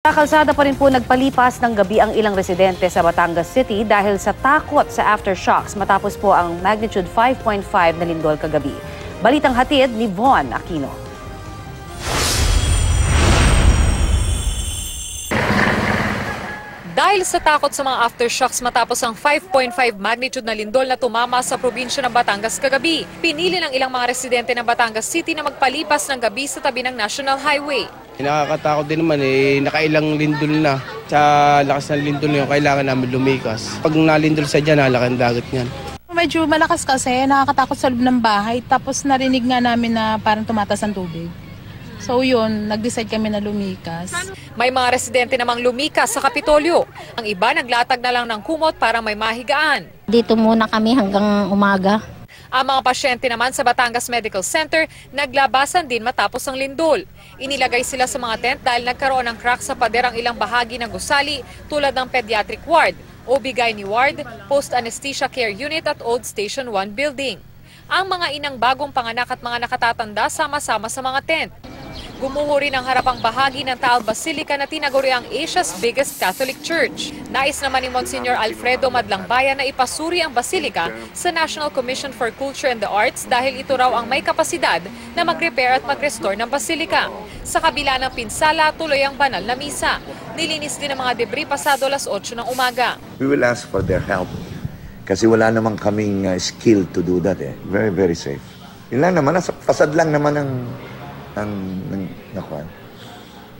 Sa kalsada pa rin po nagpalipas ng gabi ang ilang residente sa Batangas City dahil sa takot sa aftershocks matapos po ang magnitude 5.5 na lindol kagabi. Balitang hatid ni Von Aquino. Dahil sa takot sa mga aftershocks matapos ang 5.5 magnitude na lindol na tumama sa probinsya ng Batangas kagabi, pinili ng ilang mga residente ng Batangas City na magpalipas ng gabi sa tabi ng National Highway. Nakakatakot din naman nakailang lindol na. Sa lakas ng lindol na yun, kailangan namin lumikas. Pag nalindol sa dyan, nalaki ang dagat niyan. Medyo malakas kasi, nakakatakot sa loob ng bahay. Tapos narinig nga namin na parang tumatas ang tubig. So yun, nag-decide kami na lumikas. May mga residente namang lumikas sa Kapitolyo. Ang iba naglatag na lang ng kumot para may mahigaan. Dito muna kami hanggang umaga. Ang mga pasyente naman sa Batangas Medical Center naglabasan din matapos ang lindol. Inilagay sila sa mga tent dahil nagkaroon ng crack sa pader ang ilang bahagi ng gusali tulad ng pediatric ward, OB-GYN ward, post-anesthesia care unit at Old Station 1 building. Ang mga inang bagong panganak at mga nakatatanda sama-sama sa mga tent. Gumuho rin ang harapang bahagi ng Taal Basilica na tinaguri ang Asia's biggest Catholic Church. Nais naman ni Monsignor Alfredo Madlangbayan na ipasuri ang Basilica sa National Commission for Culture and the Arts dahil ito raw ang may kapasidad na mag-repair at mag-restore ng Basilica. Sa kabila ng pinsala, tuloy ang banal na misa. Nilinis din ang mga debris pasado alas 8 ng umaga. We will ask for their help kasi wala namang kaming skill to do that. Very, very safe. Yun lang naman, fasad lang naman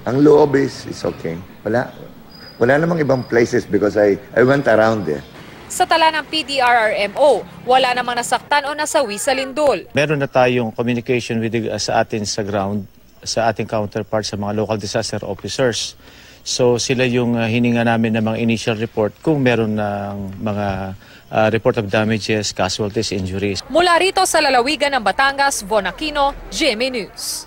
ang loob is okay. Wala namang ibang places because I went around there. Sa tala ng PDRRMO, wala namang nasaktan o nasawi sa lindol. Meron na tayong communication sa atin sa ground, sa ating counterpart sa mga local disaster officers. So sila yung hininga namin ng mga initial report kung meron ng mga report of damages, casualties, injuries. Mula rito sa lalawigan ng Batangas, Von Aquino, GMA News.